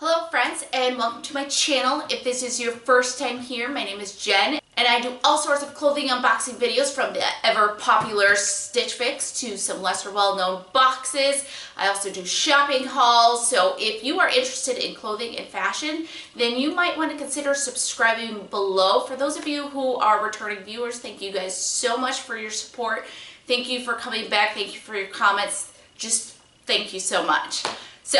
Hello friends and welcome to my channel. If this is your first time here, my name is Jen and I do all sorts of clothing unboxing videos from the ever popular Stitch Fix to some lesser well-known boxes. I also do shopping hauls, so if you are interested in clothing and fashion, then you might want to consider subscribing below. For those of you who are returning viewers, thank you guys so much for your support. Thank you for coming back. Thank you for your comments. Just thank you so much. So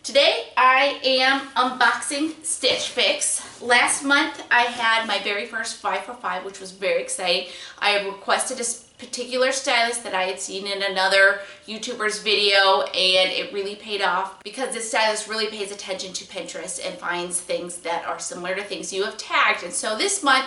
today I am unboxing Stitch Fix. Last month I had my very first 5 for 5, which was very exciting. I had requested a particular stylist that I had seen in another YouTuber's video, and it really paid off because this stylist really pays attention to Pinterest and finds things that are similar to things you have tagged. And so this month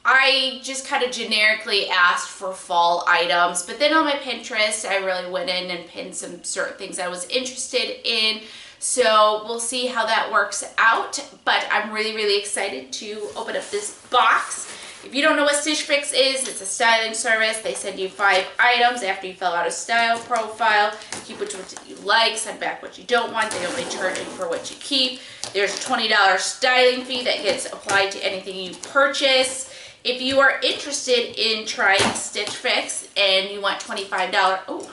I just kind of generically asked for fall items, but then on my Pinterest I really went in and pinned some certain things I was interested in. So we'll see how that works out, but I'm really excited to open up this box. If you don't know what Stitch Fix is, it's a styling service. They send you 5 items after you fill out a style profile. Keep what you like, send back what you don't want. They only charge you for what you keep. There's a $20 styling fee that gets applied to anything you purchase. If you are interested in trying Stitch Fix and you want $25, oh,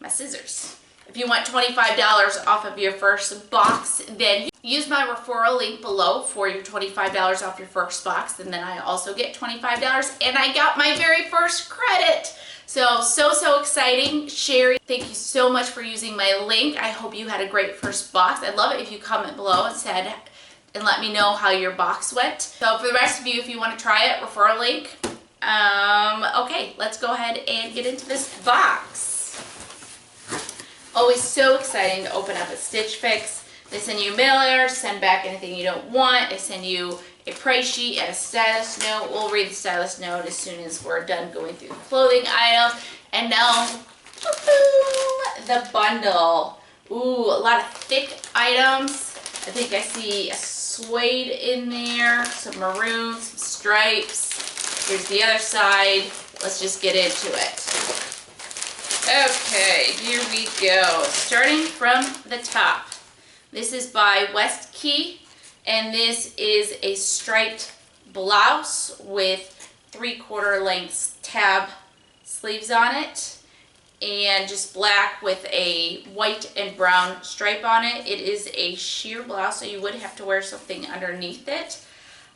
my scissors. If you want $25 off of your first box, then use my referral link below for your $25 off your first box. And then I also get $25 and I got my very first credit. So exciting. Sherry, thank you so much for using my link. I hope you had a great first box. I'd love it if you comment below and let me know how your box went. So for the rest of you, if you want to try it, referral link. Okay, let's go ahead and get into this box. Always so exciting to open up a Stitch Fix. They send you a mailer, send back anything you don't want. They send you a price sheet and a stylist note. We'll read the stylist note as soon as we're done going through the clothing items. And now, the bundle. Ooh, a lot of thick items. I think I see a suede in there, some maroon, some stripes. Here's the other side. Let's just get into it. Okay, here we go. Starting from the top. This is by West Key, and this is a striped blouse with 3/4 length tab sleeves on it, and just black with a white and brown stripe on it. It is a sheer blouse, so you would have to wear something underneath it.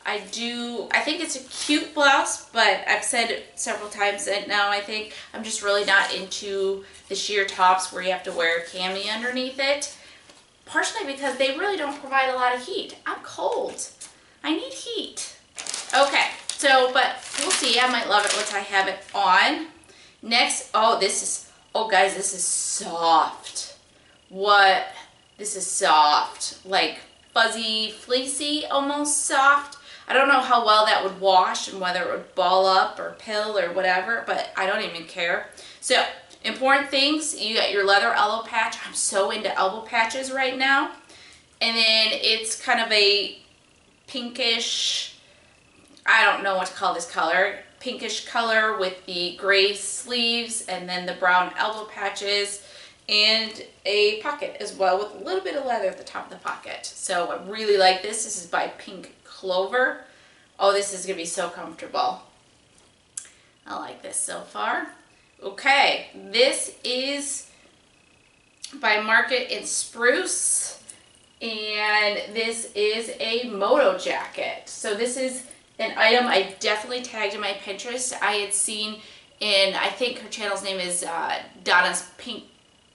I think it's a cute blouse, but I've said it several times that now I think I'm just really not into the sheer tops where you have to wear a cami underneath it. Partially because they really don't provide a lot of heat. I'm cold. I need heat. Okay, but we'll see. I might love it once I have it on. Next, guys, this is soft. What? This is soft. Like fuzzy, fleecy, almost soft. I don't know how well that would wash and whether it would ball up or pill or whatever, but I don't even care. So, important things, you got your leather elbow patch. I'm so into elbow patches right now. And then it's kind of a pinkish, I don't know what to call this color, pinkish color with the gray sleeves and then the brown elbow patches and a pocket as well with a little bit of leather at the top of the pocket. So I really like this. This is by CLOVER. Oh, this is going to be so comfortable. I like this so far. Okay, this is by Market in Spruce, and this is a moto jacket. So this is an item I definitely tagged in my Pinterest. I had seen in, I think her channel's name is Donna's Pink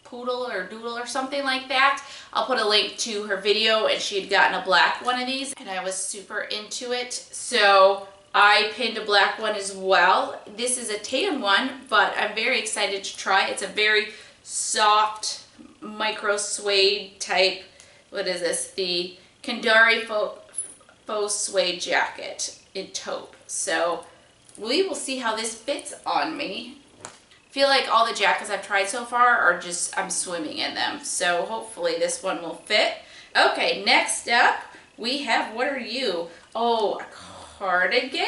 Poodle or Doodle or something like that. I'll put a link to her video, and she had gotten a black one of these and I was super into it, so I pinned a black one as well. This is a tan one, but I'm very excited to try. It's a very soft micro suede type, what is this, the Kendari Faux Suede jacket in taupe. So we will see how this fits on me. I feel like all the jackets I've tried so far are just, I'm swimming in them. So hopefully this one will fit. Okay, next up we have, what are you? Oh, a cardigan?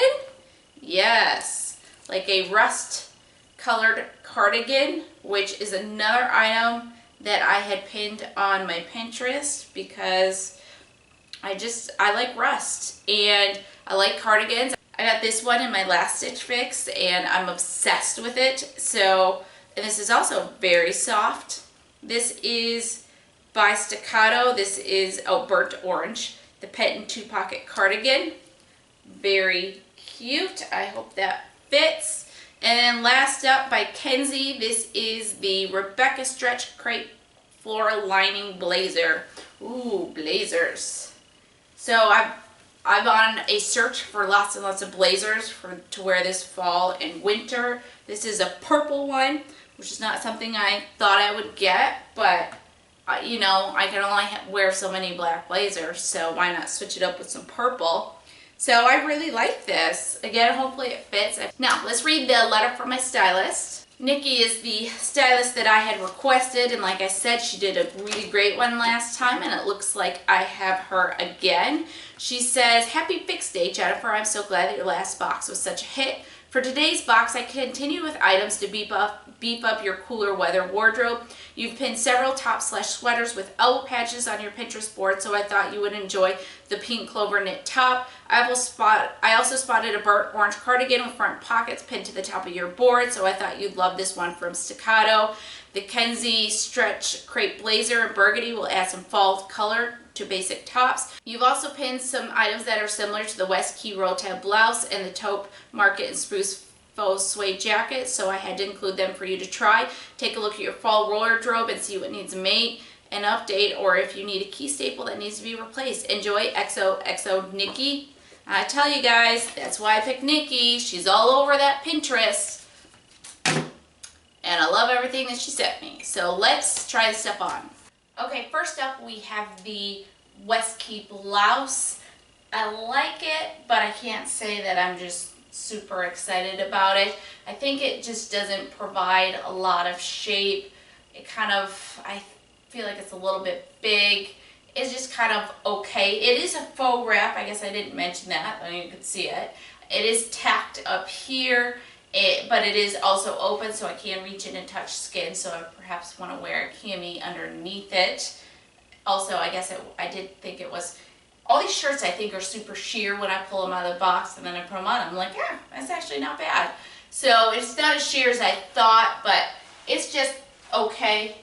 Yes, like a rust colored cardigan, which is another item that I had pinned on my Pinterest because I like rust, and I like cardigans. I got this one in my last Stitch Fix and I'm obsessed with it. So, and this is also very soft. This is by Staccato. This is burnt orange, the Penton 2-pocket cardigan. Very cute. I hope that fits. And then last up by Kensie, this is the Rebekah Stretch Crepe Floral Lining Blazer. Ooh, blazers. So I'm on a search for lots and lots of blazers to wear this fall and winter. This is a purple one, which is not something I thought I would get, but you know, I can only wear so many black blazers, so why not switch it up with some purple? So I really like this. Again, hopefully it fits. Now, let's read the letter from my stylist. Nikki is the stylist that I had requested, and like I said, she did a really great one last time, and it looks like I have her again. She says, "Happy Fix Day, Jennifer. I'm so glad that your last box was such a hit. For today's box, I continue with items to beef up your cooler weather wardrobe. You've pinned several tops/sweaters with elbow patches on your Pinterest board, so I thought you would enjoy the pink clover knit top. I also spotted a burnt orange cardigan with front pockets pinned to the top of your board, so I thought you'd love this one from Staccato. The Kensie Stretch Crepe Blazer in burgundy will add some fall color to basic tops. You've also pinned some items that are similar to the West Key Rolltab blouse and the taupe market and spruce faux suede jacket, so I had to include them for you to try. Take a look at your fall wardrobe and see what needs a mate, an update, or if you need a key staple that needs to be replaced. Enjoy, XOXO Nikki." I tell you guys, that's why I picked Nikki. She's all over that Pinterest, and I love everything that she sent me. So let's try this stuff on. Okay, first up we have the West Key blouse. I like it, but I can't say that I'm just super excited about it. I think it just doesn't provide a lot of shape. It kind of, I feel like it's a little bit big. It's just kind of okay. It is a faux wrap. I guess I didn't mention that, but you can see it. It is tacked up here, but it is also open, so I can reach in and touch skin, so I perhaps want to wear a cami underneath it. Also, I guess I did think it was, all these shirts I think are super sheer when I pull them out of the box and then I put them on. I'm like, yeah, that's actually not bad. So it's not as sheer as I thought, but it's just okay.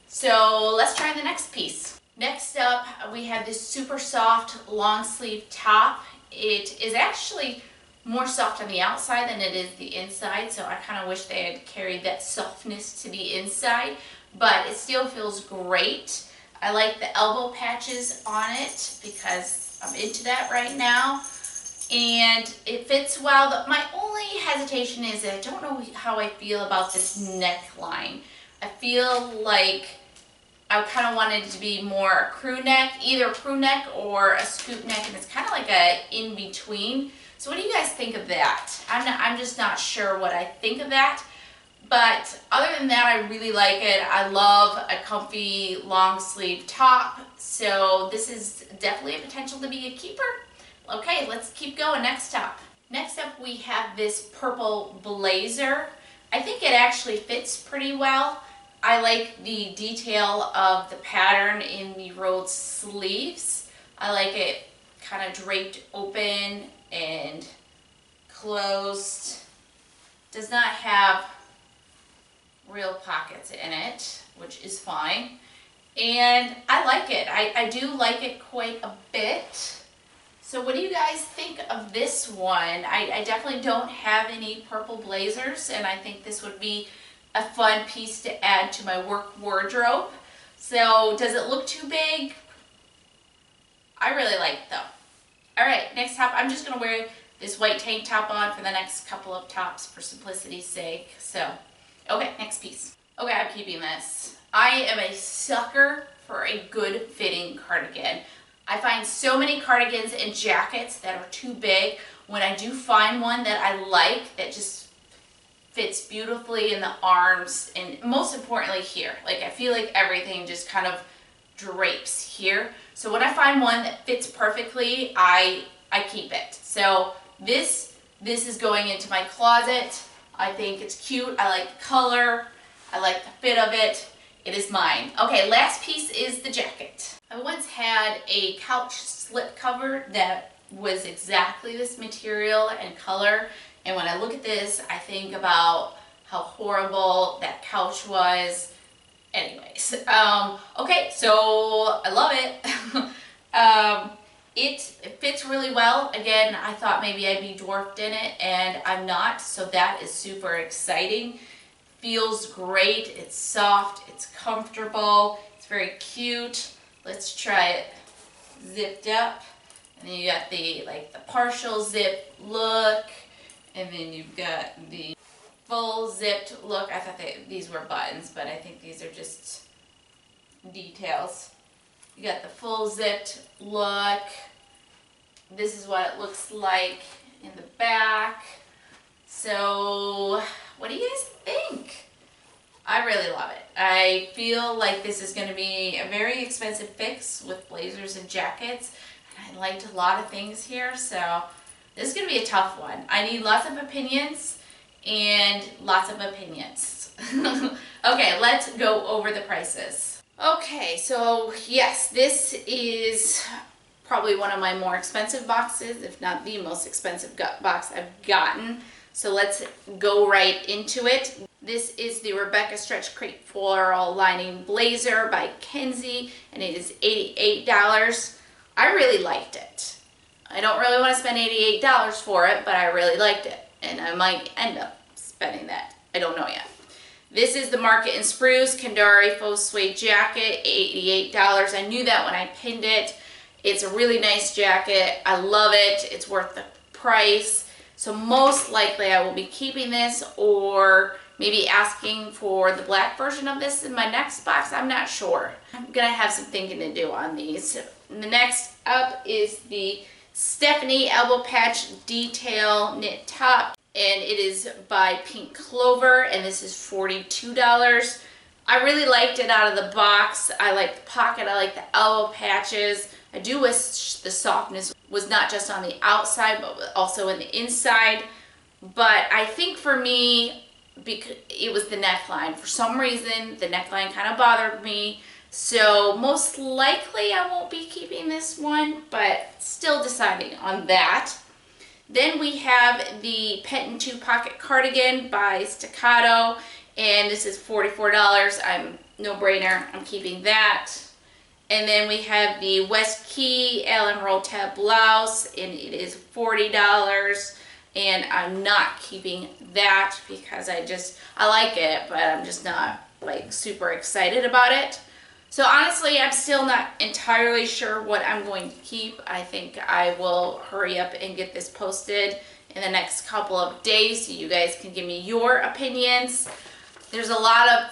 So let's try the next piece. Next up, we have this super soft long sleeve top. It is actually more soft on the outside than it is the inside, so I kind of wish they had carried that softness to the inside, but it still feels great. I like the elbow patches on it because I'm into that right now, and it fits well. My only hesitation is that I don't know how I feel about this neckline. I feel like I kind of wanted it to be more a crew neck, either a crew neck or a scoop neck, and it's kind of like a in-between. So what do you guys think of that? I'm just not sure what I think of that. But other than that, I really like it. I love a comfy long sleeve top. So this is definitely a potential to be a keeper. Okay, let's keep going. Next top. Next up, we have this purple blazer. I think it actually fits pretty well. I like the detail of the pattern in the rolled sleeves. I like it kind of draped open and closed. Does not have real pockets in it, which is fine. And I like it. I do like it quite a bit. So what do you guys think of this one? I definitely don't have any purple blazers, and I think this would be a fun piece to add to my work wardrobe. So does it look too big? I really like it though. Alright, next top. I'm just going to wear this white tank top on for the next couple of tops for simplicity's sake. So, okay, next piece. Okay, I'm keeping this. I am a sucker for a good fitting cardigan. I find so many cardigans and jackets that are too big. When I do find one that I like, that just fits beautifully in the arms, and most importantly here. Like, I feel like everything just kind of drapes here. So when I find one that fits perfectly, I keep it. So this is going into my closet. I think it's cute. I like the color. I like the fit of it. It is mine. Okay, last piece is the jacket. I once had a couch slip cover that was exactly this material and color, and when I look at this, I think about how horrible that couch was. Anyways, okay, so I love it. It fits really well. Again, I thought maybe I'd be dwarfed in it, and I'm not, so that is super exciting. Feels great, it's soft, it's comfortable, it's very cute. Let's try it zipped up. And then you got the partial zip look, and then you've got the full zipped look. I thought these were buttons, but I think these are just details. You got the full zipped look. This is what it looks like in the back. So, what do you guys think? I really love it. I feel like this is going to be a very expensive fix with blazers and jackets. And I liked a lot of things here, so this is going to be a tough one. I need lots of opinions and lots of opinions. Okay, let's go over the prices. Okay, so yes, this is probably one of my more expensive boxes, if not the most expensive box I've gotten. So let's go right into it. This is the Rebekah Stretch Crepe Floral Lining Blazer by Kensie, and it is $88. I really liked it. I don't really want to spend $88 for it, but I really liked it, and I might end up spending that. I don't know yet. This is the Market in Spruce Kendari Faux Suede jacket, $88. I knew that when I pinned it. It's a really nice jacket. I love it. It's worth the price. So most likely I will be keeping this, or maybe asking for the black version of this in my next box. I'm not sure. I'm gonna have some thinking to do on these. The next up is the Stephany elbow patch detail knit top, and it is by Pink Clover, and this is $42. I really liked it out of the box. I like the pocket, I like the elbow patches. I do wish the softness was not just on the outside, but also in the inside. But I think for me, because it was the neckline. For some reason, the neckline kind of bothered me. So most likely I won't be keeping this one, but still deciding on that. Then we have the Penton 2-pocket cardigan by Staccato, and this is $44. No-brainer, I'm keeping that. And then we have the West Key Allan Rolltab blouse, and it is $40. And I'm not keeping that because I like it, but I'm just not like super excited about it. So honestly, I'm still not entirely sure what I'm going to keep. I think I will hurry up and get this posted in the next couple of days so you guys can give me your opinions. There's a lot of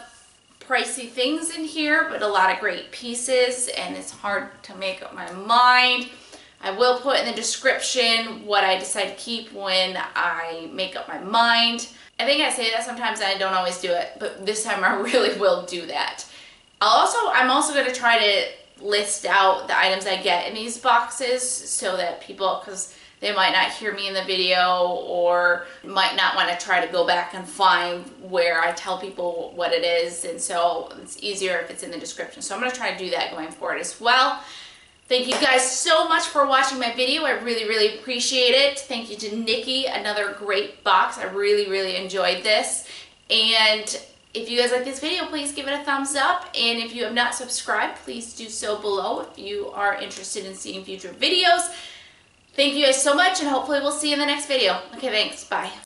pricey things in here, but a lot of great pieces, and it's hard to make up my mind. I will put in the description what I decide to keep when I make up my mind. I think I say that sometimes and I don't always do it, but this time I really will do that. I'm also going to try to list out the items I get in these boxes so that people, because they might not hear me in the video or might not want to try to go back and find where I tell people what it is, and so it's easier if it's in the description. So I'm going to try to do that going forward as well. Thank you guys so much for watching my video. I really, really appreciate it. Thank you to Nikki, another great box. I really, really enjoyed this. And if you guys like this video, please give it a thumbs up. And if you have not subscribed, please do so below if you are interested in seeing future videos. Thank you guys so much, and hopefully we'll see you in the next video. Okay, thanks. Bye.